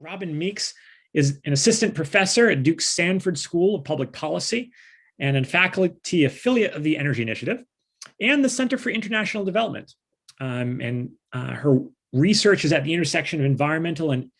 Robyn Meeks is an assistant professor at Duke's Sanford School of Public Policy and a faculty affiliate of the Energy Initiative and the Center for International Development. Her research is at the intersection of environmental and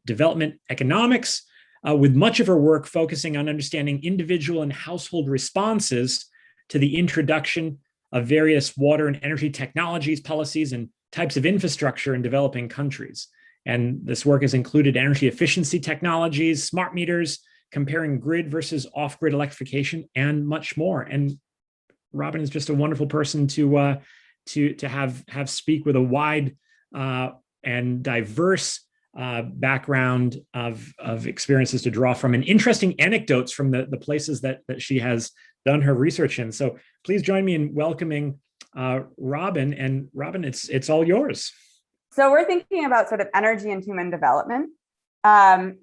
development economics, with much of her work focusing on understanding individual and household responses to the introduction of various water and energy technologies, policies, and types of infrastructure in developing countries. And this work has included energy efficiency technologies, smart meters, comparing grid versus off-grid electrification, and much more. And Robyn is just a wonderful person to have speak with a wide and diverse background of experiences to draw from, and interesting anecdotes from the places that she has done her research in. So please join me in welcoming Robyn. And Robyn, it's all yours. So we're thinking about sort of energy and human development. This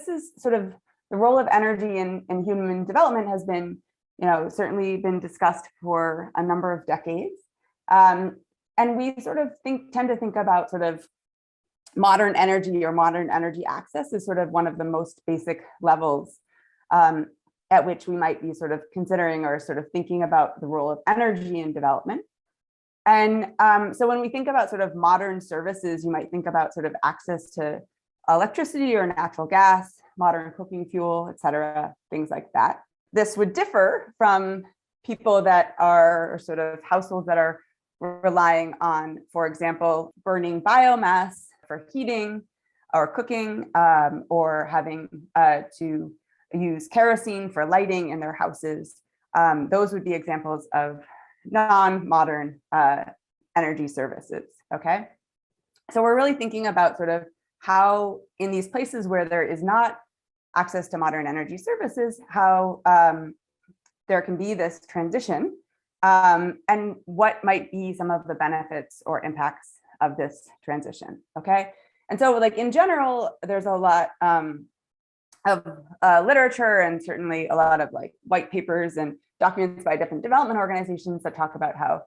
is sort of the role of energy in human development has been, certainly been discussed for a number of decades. And we sort of tend to think about sort of modern energy or modern energy access as sort of one of the most basic levels at which we might be sort of considering or sort of thinking about the role of energy in development. And so when we think about sort of modern services, you might think about sort of access to electricity or natural gas, modern cooking fuel, et cetera, things like that. This would differ from people that are sort of households that are relying on, for example, burning biomass for heating or cooking, or having to use kerosene for lighting in their houses. Those would be examples of non-modern energy services, okay? So we're really thinking about sort of how in these places where there is not access to modern energy services, how there can be this transition, and what might be some of the benefits or impacts of this transition, okay? And so like in general, there's a lot of literature and certainly a lot of like white papers and documents by different development organizations that talk about how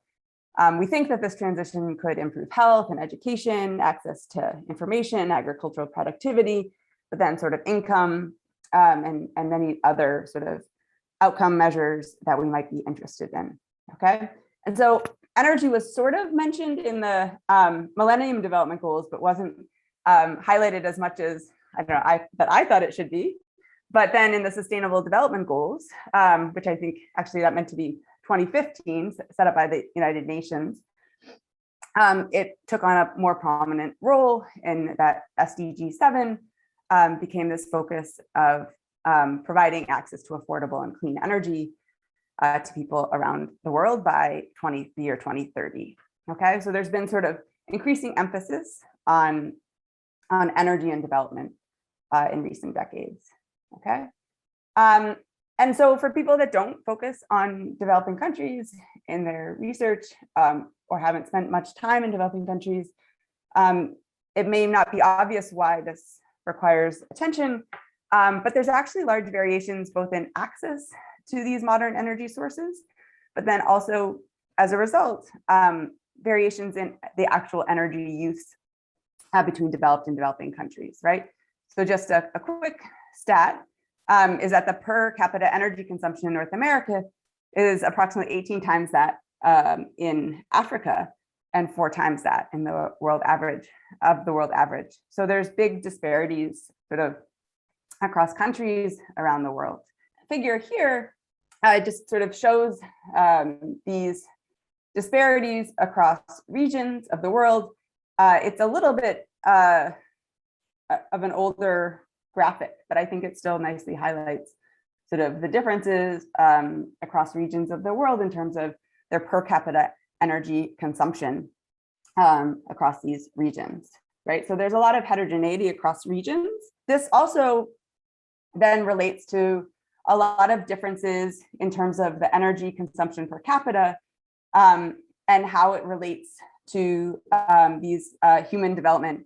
we think that this transition could improve health and education, access to information, agricultural productivity, but then sort of income and many other sort of outcome measures that we might be interested in, okay? And so energy was sort of mentioned in the Millennium Development Goals, but wasn't highlighted as much as, I thought it should be. But then in the Sustainable Development Goals, which I think actually that meant to be 2015, set up by the United Nations, it took on a more prominent role in that SDG 7 became this focus of providing access to affordable and clean energy to people around the world by the year 2030. Okay, so there's been sort of increasing emphasis on energy and development in recent decades. Okay, and so for people that don't focus on developing countries in their research or haven't spent much time in developing countries, it may not be obvious why this requires attention, but there's actually large variations both in access to these modern energy sources, but then also as a result, variations in the actual energy use between developed and developing countries, right? So just a quick stat is that the per capita energy consumption in North America is approximately 18 times that in Africa and 4 times that in the world average. So there's big disparities sort of across countries around the world. The figure here just sort of shows these disparities across regions of the world. It's a little bit of an older graphic, but I think it still nicely highlights sort of the differences across regions of the world in terms of their per capita energy consumption across these regions, right? So there's a lot of heterogeneity across regions. This also then relates to a lot of differences in terms of the energy consumption per capita and how it relates to these human development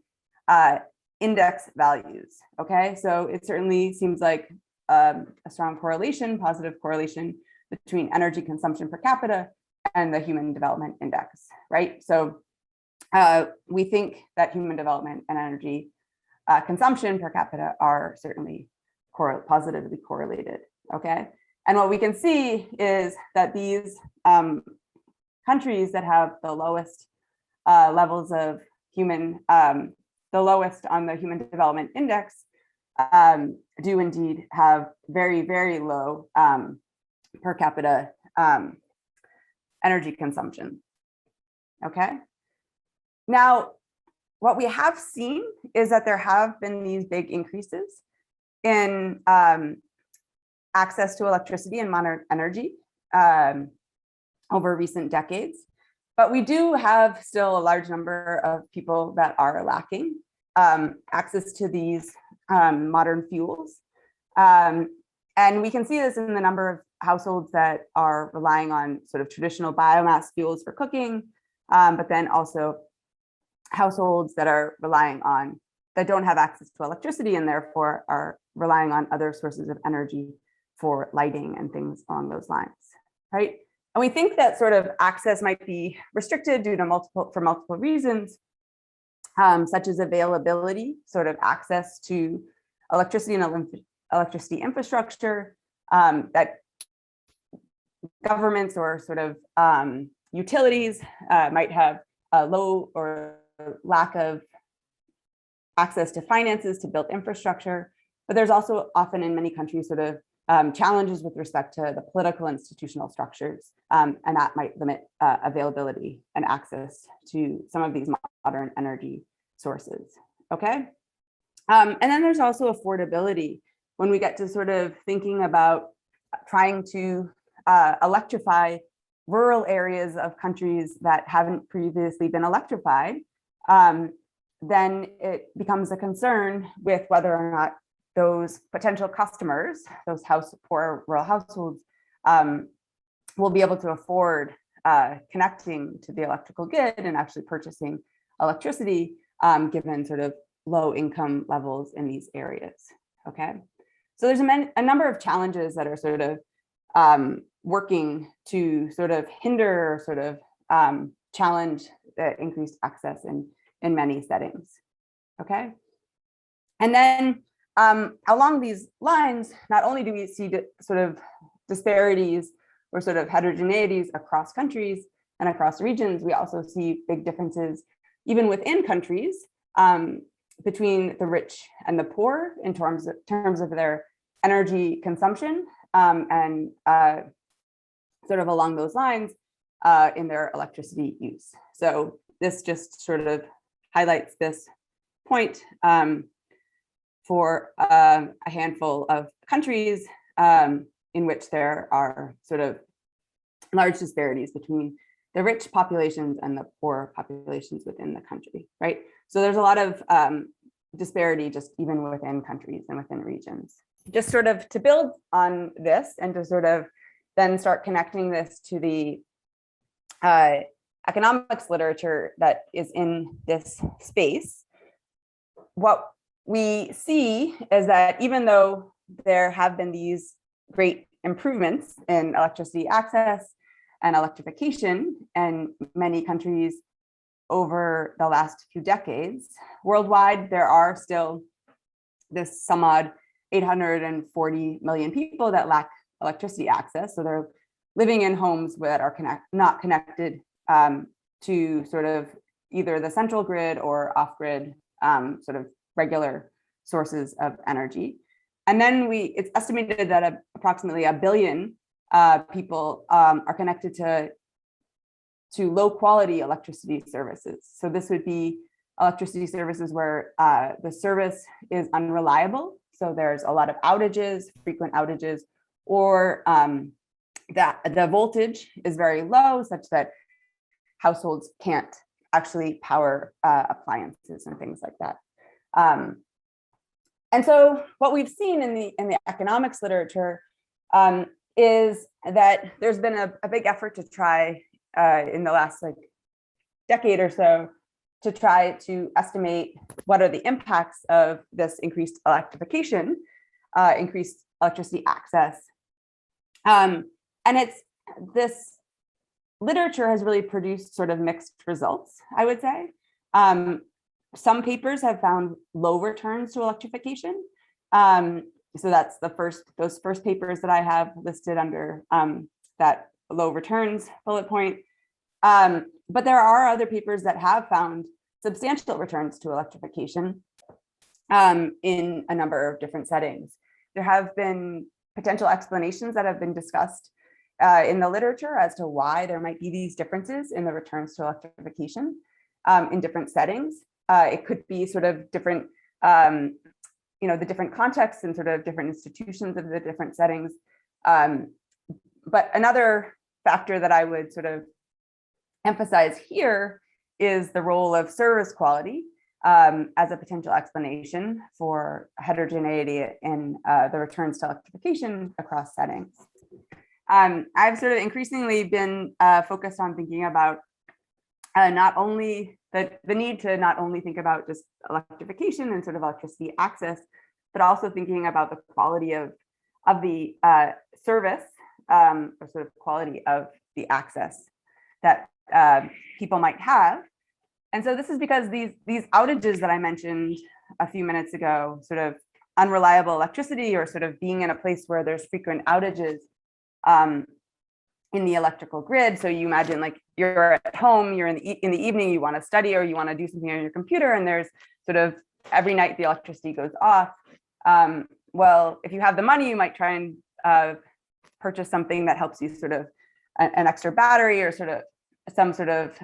index values, okay? So it certainly seems like a strong correlation, positive correlation between energy consumption per capita and the human development index, right? So we think that human development and energy consumption per capita are certainly positively correlated, okay? And what we can see is that these countries that have the lowest levels of human, the lowest on the Human Development Index, do indeed have very, very low per capita energy consumption, okay? Now, what we have seen is that there have been these big increases in access to electricity and modern energy over recent decades. But we do have still a large number of people that are lacking access to these modern fuels. And we can see this in the number of households that are relying on sort of traditional biomass fuels for cooking, but then also households that are relying on, that don't have access to electricity and therefore are relying on other sources of energy for lighting and things along those lines, right? And we think that sort of access might be restricted due to multiple reasons, such as availability, sort of access to electricity and electricity infrastructure, that governments or sort of utilities might have a low or lack of access to finances to build infrastructure. But there's also often in many countries sort of challenges with respect to the political institutional structures, and that might limit availability and access to some of these modern energy sources, okay? And then there's also affordability. When we get to sort of thinking about trying to electrify rural areas of countries that haven't previously been electrified, then it becomes a concern with whether or not those potential customers, those poor rural households, will be able to afford connecting to the electrical grid and actually purchasing electricity, given sort of low income levels in these areas, okay? So there's a number of challenges that are sort of working to sort of hinder or sort of challenge the increased access in many settings, okay? And then along these lines, not only do we see sort of disparities or sort of heterogeneities across countries and across regions, we also see big differences even within countries between the rich and the poor in terms of their energy consumption, and sort of along those lines in their electricity use. So this just sort of highlights this point for a handful of countries in which there are sort of large disparities between the rich populations and the poor populations within the country, right? So there's a lot of disparity just even within countries and within regions. Just sort of to build on this and to sort of then start connecting this to the economics literature that is in this space, what we see is that even though there have been these great improvements in electricity access and electrification in many countries over the last few decades, worldwide, there are still this some odd 840 million people that lack electricity access. So they're living in homes that are not connected to sort of either the central grid or off-grid sort of regular sources of energy. And then it's estimated that approximately 1 billion people are connected to low quality electricity services. So this would be electricity services where the service is unreliable. So there's a lot of outages, frequent outages, or that the voltage is very low such that households can't actually power appliances and things like that. And so what we've seen in the economics literature is that there's been a big effort to try in the last decade or so to try to estimate what are the impacts of this increased electrification, increased electricity access. And this literature has really produced sort of mixed results, I would say. Some papers have found low returns to electrification. So that's those first papers that I have listed under that low returns bullet point. But there are other papers that have found substantial returns to electrification in a number of different settings. There have been potential explanations that have been discussed in the literature as to why there might be these differences in the returns to electrification in different settings. It could be sort of different, the different contexts and sort of different institutions of the different settings. But another factor that I would sort of emphasize here is the role of service quality as a potential explanation for heterogeneity in the returns to electrification across settings. I've sort of increasingly been focused on thinking about not only the need to not only think about just electrification and sort of electricity access, but also thinking about the quality of the service or sort of quality of the access that people might have. And so this is because these outages that I mentioned a few minutes ago, sort of unreliable electricity or sort of being in a place where there's frequent outages in the electrical grid. So you imagine like you're at home, you're in the evening, you want to study or you want to do something on your computer, and there's sort of every night the electricity goes off. Well, if you have the money, you might try and purchase something that helps you sort of an extra battery or sort of some sort of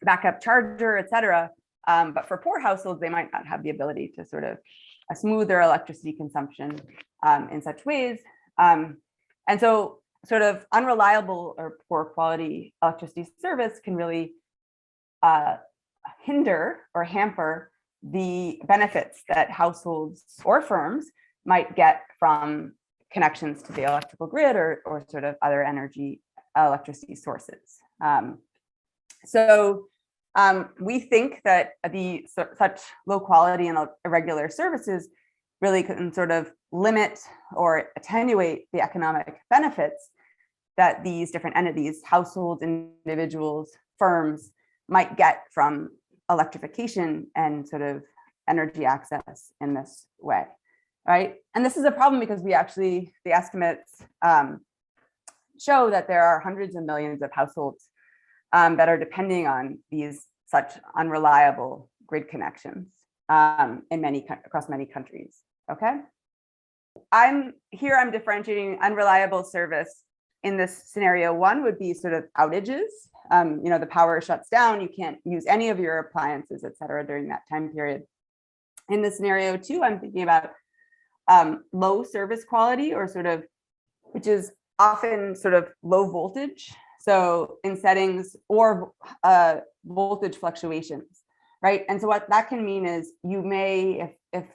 backup charger, et cetera. But for poor households, they might not have the ability to sort of smooth their electricity consumption in such ways. And so sort of unreliable or poor quality electricity service can really hinder or hamper the benefits that households or firms might get from connections to the electrical grid or sort of other electricity sources. So we think that such low quality and irregular services really can sort of limit or attenuate the economic benefits that these different entities, households, individuals, firms might get from electrification and sort of energy access in this way, right? And this is a problem because the estimates show that there are hundreds of millions of households that are depending on these such unreliable grid connections across many countries, okay? I'm differentiating unreliable service in this scenario. One would be sort of outages. The power shuts down, you can't use any of your appliances, et cetera, during that time period. In the scenario two, I'm thinking about low service quality or sort of, which is often sort of low voltage. So in settings or voltage fluctuations, right? And so what that can mean is you may, if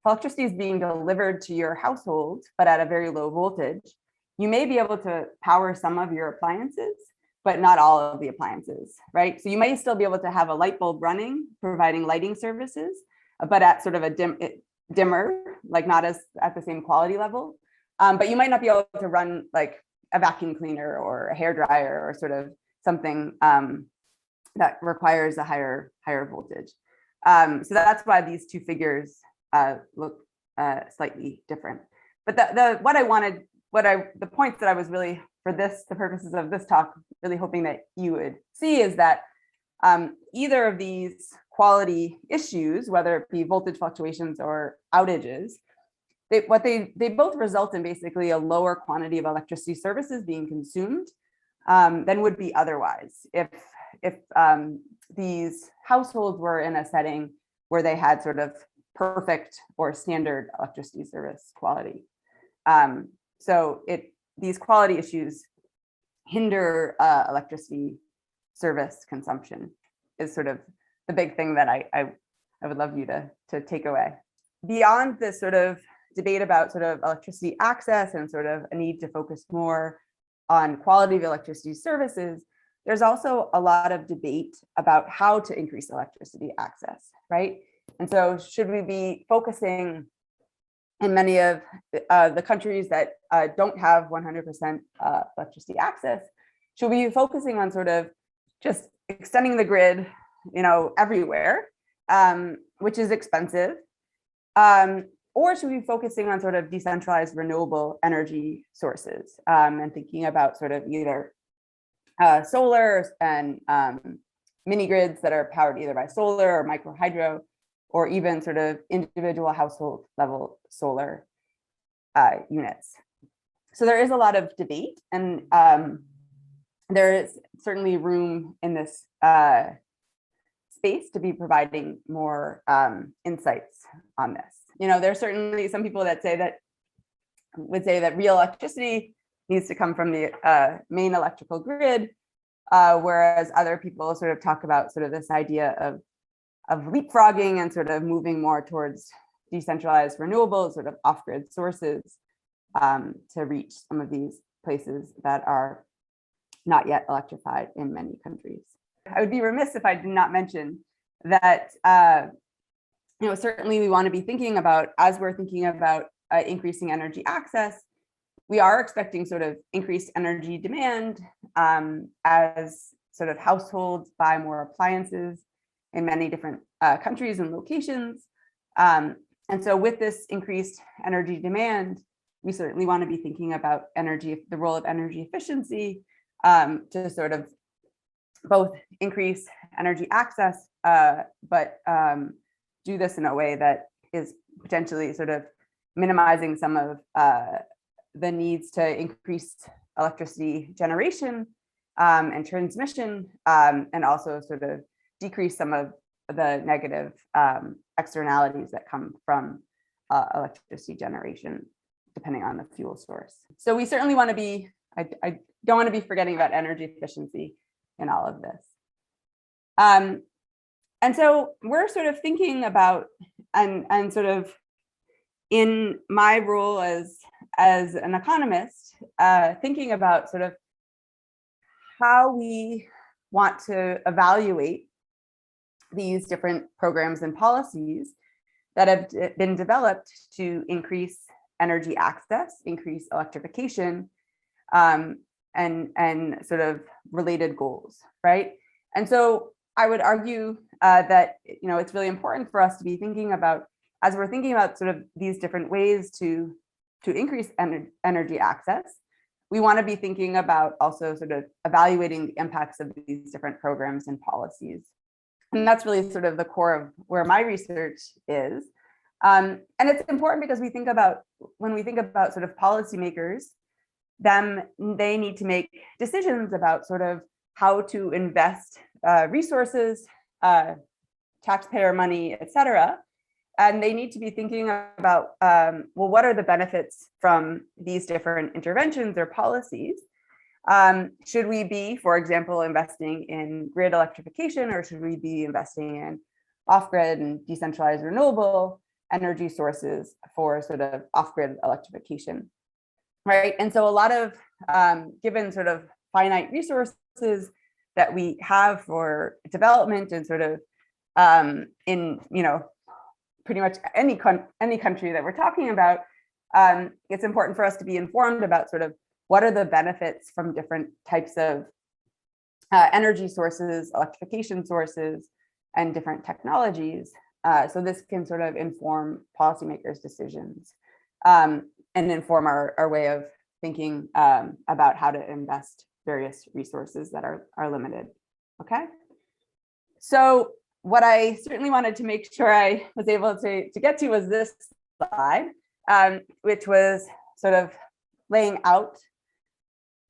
electricity is being delivered to your household, but at a very low voltage, you may be able to power some of your appliances, but not all of the appliances, right? So you may still be able to have a light bulb running, providing lighting services, but at sort of a dimmer, like not as at the same quality level. But you might not be able to run like a vacuum cleaner or a hair dryer or sort of something that requires a higher voltage. So that's why these two figures look slightly different. But the points that I was really, for the purposes of this talk, really hoping that you would see is that either of these quality issues, whether it be voltage fluctuations or outages, they both result in basically a lower quantity of electricity services being consumed than would be otherwise if these households were in a setting where they had sort of perfect or standard electricity service quality. So these quality issues hinder electricity service consumption is sort of the big thing that I would love you to take away. Beyond this sort of debate about sort of electricity access and sort of a need to focus more on quality of electricity services, there's also a lot of debate about how to increase electricity access, right? And so should we be focusing in many of the countries that don't have 100% electricity access, should we be focusing on sort of just extending the grid everywhere, which is expensive? Or should we be focusing on sort of decentralized renewable energy sources, and thinking about sort of either solar and mini grids that are powered either by solar or micro hydro, or even sort of individual household level solar units. So there is a lot of debate, and there is certainly room in this space to be providing more insights on this. There's certainly some people that would say that real electricity needs to come from the main electrical grid, whereas other people sort of talk about sort of this idea of leapfrogging and sort of moving more towards decentralized renewables, sort of off-grid sources, to reach some of these places that are not yet electrified in many countries. I would be remiss if I did not mention that certainly we want to be thinking about, as we're thinking about increasing energy access, we are expecting sort of increased energy demand as sort of households buy more appliances in many different countries and locations. And so with this increased energy demand, we certainly want to be thinking about the role of energy efficiency, to sort of both increase energy access, but do this in a way that is potentially sort of minimizing some of the needs to increase electricity generation and transmission, and also sort of decrease some of the negative externalities that come from electricity generation, depending on the fuel source. So we certainly want to be, I don't want to be forgetting about energy efficiency in all of this. And so we're sort of thinking about, and sort of in my role as an economist, thinking about sort of how we want to evaluate these different programs and policies that have been developed to increase energy access, increase electrification, and sort of related goals, right? And so I would argue that it's really important for us to be thinking about, as we're thinking about sort of these different ways to increase energy access, we want to be thinking about also sort of evaluating the impacts of these different programs and policies. And that's really sort of the core of where my research is. And it's important because when we think about sort of policymakers, they need to make decisions about sort of how to invest resources, taxpayer money, et cetera. And they need to be thinking about, well, what are the benefits from these different interventions or policies? Should we be, for example, investing in grid electrification, or should we be investing in off-grid and decentralized renewable energy sources for sort of off-grid electrification, right? And so a lot of, given sort of finite resources that we have for development and sort of in, pretty much any country that we're talking about, it's important for us to be informed about sort of what are the benefits from different types of energy sources, electrification sources, and different technologies. So this can sort of inform policymakers' decisions, and inform our way of thinking about how to invest various resources that are limited. Okay. So what I certainly wanted to make sure I was able to get to was this slide, which was sort of laying out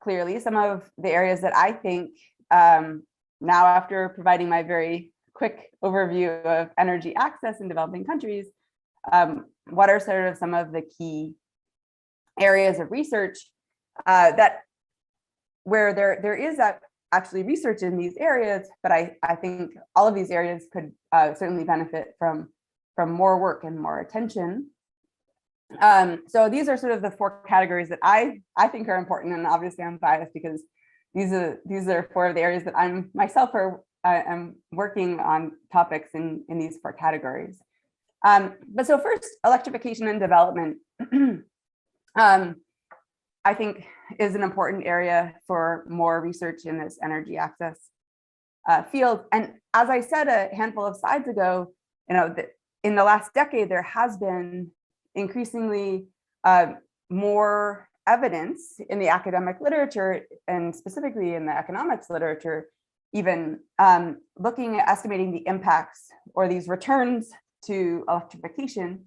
clearly some of the areas that I think, now after providing my very quick overview of energy access in developing countries, what are sort of some of the key areas of research where there is actually research in these areas, but I think all of these areas could certainly benefit from more work and more attention. So these are sort of the four categories that I think are important, and obviously I'm biased because these are four of the areas that I'm myself am working on topics in these four categories. But so first, electrification and development, I think is an important area for more research in this energy access field. And as I said a handful of slides ago, in the last decade, there has been increasingly more evidence in the academic literature, and specifically in the economics literature, even looking at estimating the impacts or these returns to electrification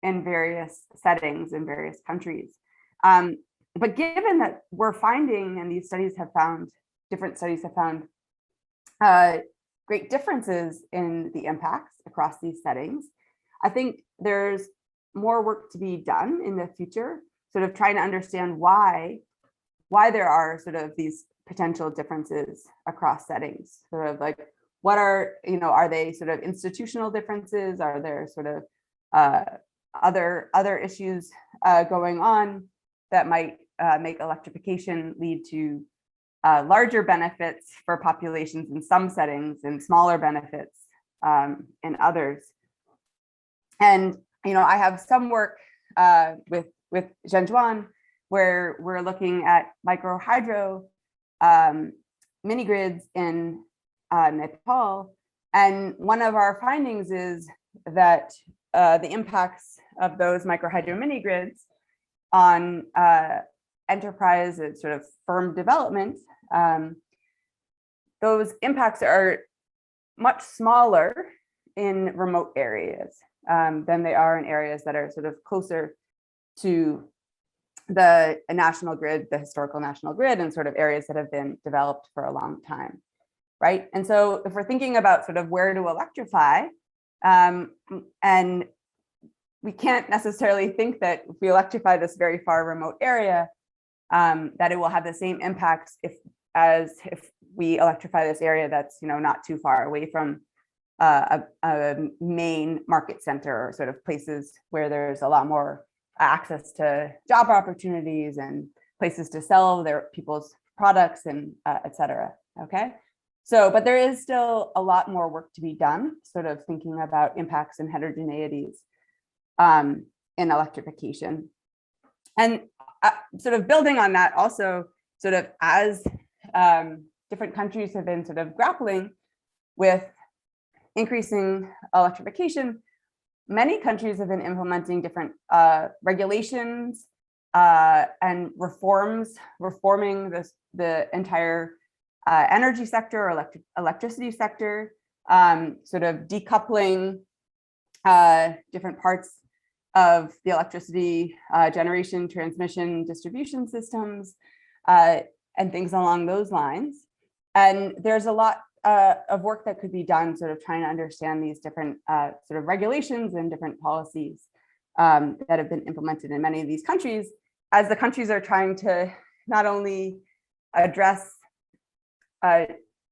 in various settings in various countries. But given that we're finding, and these studies have found, different studies have found great differences in the impacts across these settings, I think there's more work to be done in the future, sort of trying to understand why there are sort of these potential differences across settings. Sort of like, what are they sort of institutional differences? Are there sort of other issues going on that might make electrification lead to larger benefits for populations in some settings and smaller benefits in others? And I have some work with Zhenzhuan, where we're looking at micro hydro mini grids in Nepal. And one of our findings is that the impacts of those micro hydro mini grids on enterprise and sort of firm development, those impacts are much smaller in remote areas than they are in areas that are sort of closer to the national grid, the historical national grid, and sort of areas that have been developed for a long time, right? And so if we're thinking about sort of where to electrify, and we can't necessarily think that if we electrify this very far remote area, that it will have the same impacts as if we electrify this area that's not too far away from a main market center, or sort of places where there's a lot more access to job opportunities and places to sell their people's products and et cetera. Okay, so but there is still a lot more work to be done, sort of thinking about impacts and heterogeneities in electrification. And sort of building on that, also sort of as different countries have been sort of grappling with increasing electrification, many countries have been implementing different regulations and reforming the entire energy sector or electricity sector, sort of decoupling different parts of the electricity generation, transmission, distribution systems, and things along those lines. And there's a lot of work that could be done, sort of trying to understand these different sort of regulations and different policies that have been implemented in many of these countries, as the countries are trying to not only address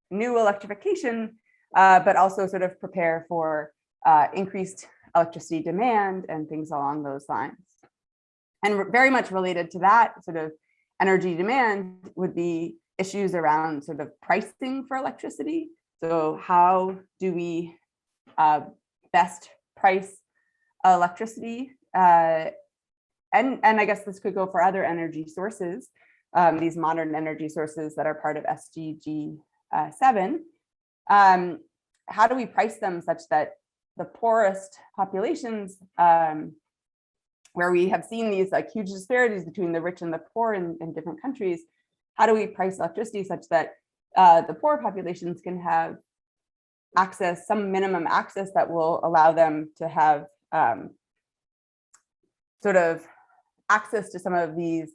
new electrification, but also sort of prepare for increased electricity demand and things along those lines. And very much related to that sort of energy demand would be issues around sort of pricing for electricity. So how do we best price electricity? And I guess this could go for other energy sources, these modern energy sources that are part of SDG 7. How do we price them such that the poorest populations, where we have seen these like huge disparities between the rich and the poor in different countries, how do we price electricity such that the poor populations can have access, some minimum access that will allow them to have sort of access to some of these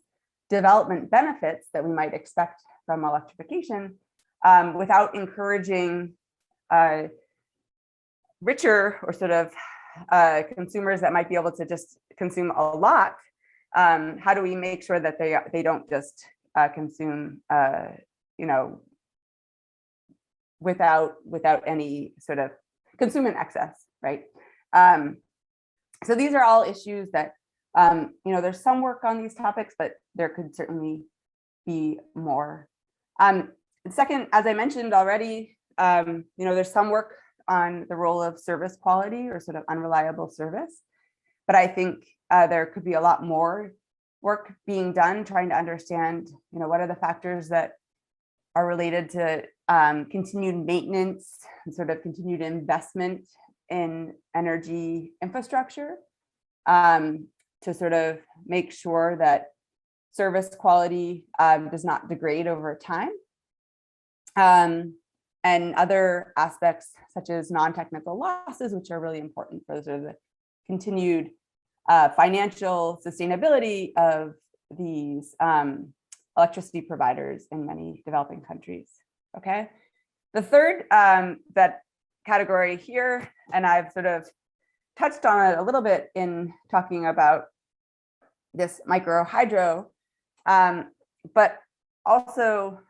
development benefits that we might expect from electrification, without encouraging richer or sort of consumers that might be able to just consume a lot? How do we make sure that they don't just consume without any sort of consume in excess, right? So these are all issues that there's some work on these topics, but there could certainly be more. Second, as I mentioned already, there's some work on the role of service quality or sort of unreliable service, but I think there could be a lot more work being done trying to understand, what are the factors that are related to continued maintenance and sort of continued investment in energy infrastructure to sort of make sure that service quality does not degrade over time. And other aspects such as non-technical losses, which are really important for sort of the continued financial sustainability of these electricity providers in many developing countries. Okay, the third that category here, and I've sort of touched on it a little bit in talking about this micro hydro, but also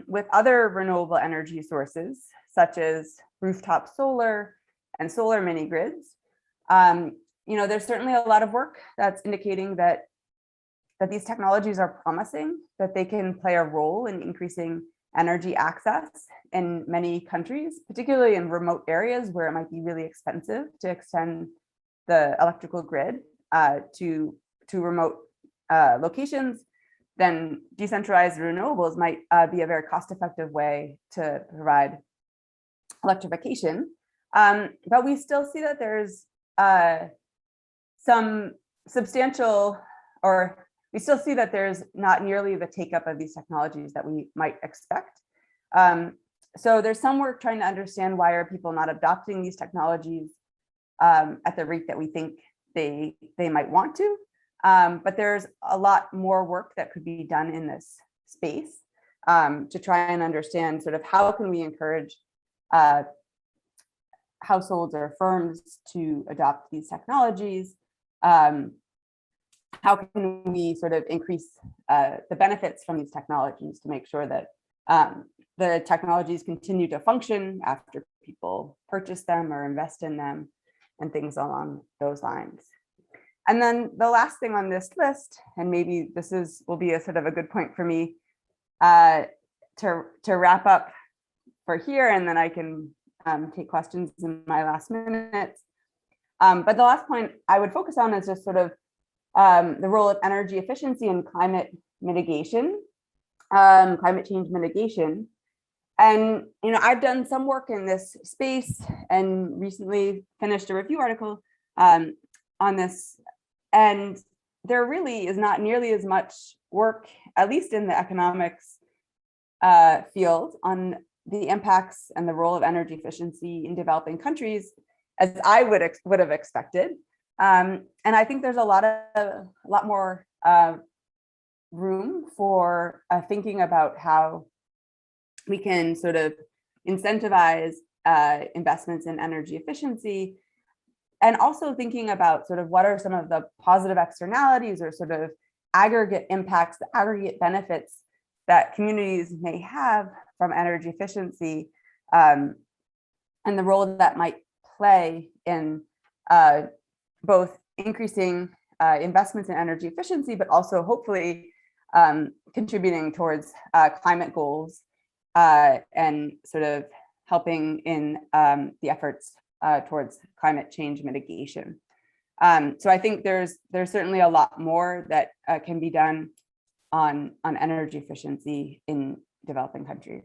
with other renewable energy sources, such as rooftop solar and solar mini grids. There's certainly a lot of work that's indicating that these technologies are promising, that they can play a role in increasing energy access in many countries, particularly in remote areas where it might be really expensive to extend the electrical grid to remote locations. Then decentralized renewables might be a very cost-effective way to provide electrification. But we still see that there's some substantial, or we still see that there's not nearly the take-up of these technologies that we might expect. So there's some work trying to understand why are people not adopting these technologies at the rate that we think they might want to. But there's a lot more work that could be done in this space to try and understand sort of how can we encourage households or firms to adopt these technologies. How can we sort of increase the benefits from these technologies to make sure that the technologies continue to function after people purchase them or invest in them and things along those lines. And then the last thing on this list, and maybe this will be a sort of a good point for me to wrap up for here, and then I can take questions in my last minutes. But the last point I would focus on is just sort of the role of energy efficiency and climate mitigation, climate change mitigation. And I've done some work in this space and recently finished a review article on this. And there really is not nearly as much work, at least in the economics field, on the impacts and the role of energy efficiency in developing countries as I would have expected. And I think there's a lot more room for thinking about how we can sort of incentivize investments in energy efficiency, and also thinking about sort of what are some of the positive externalities or sort of aggregate impacts, the aggregate benefits that communities may have from energy efficiency, and the role that might play in both increasing investments in energy efficiency, but also hopefully contributing towards climate goals and sort of helping in the efforts towards climate change mitigation. So I think there's certainly a lot more that can be done on energy efficiency in developing countries.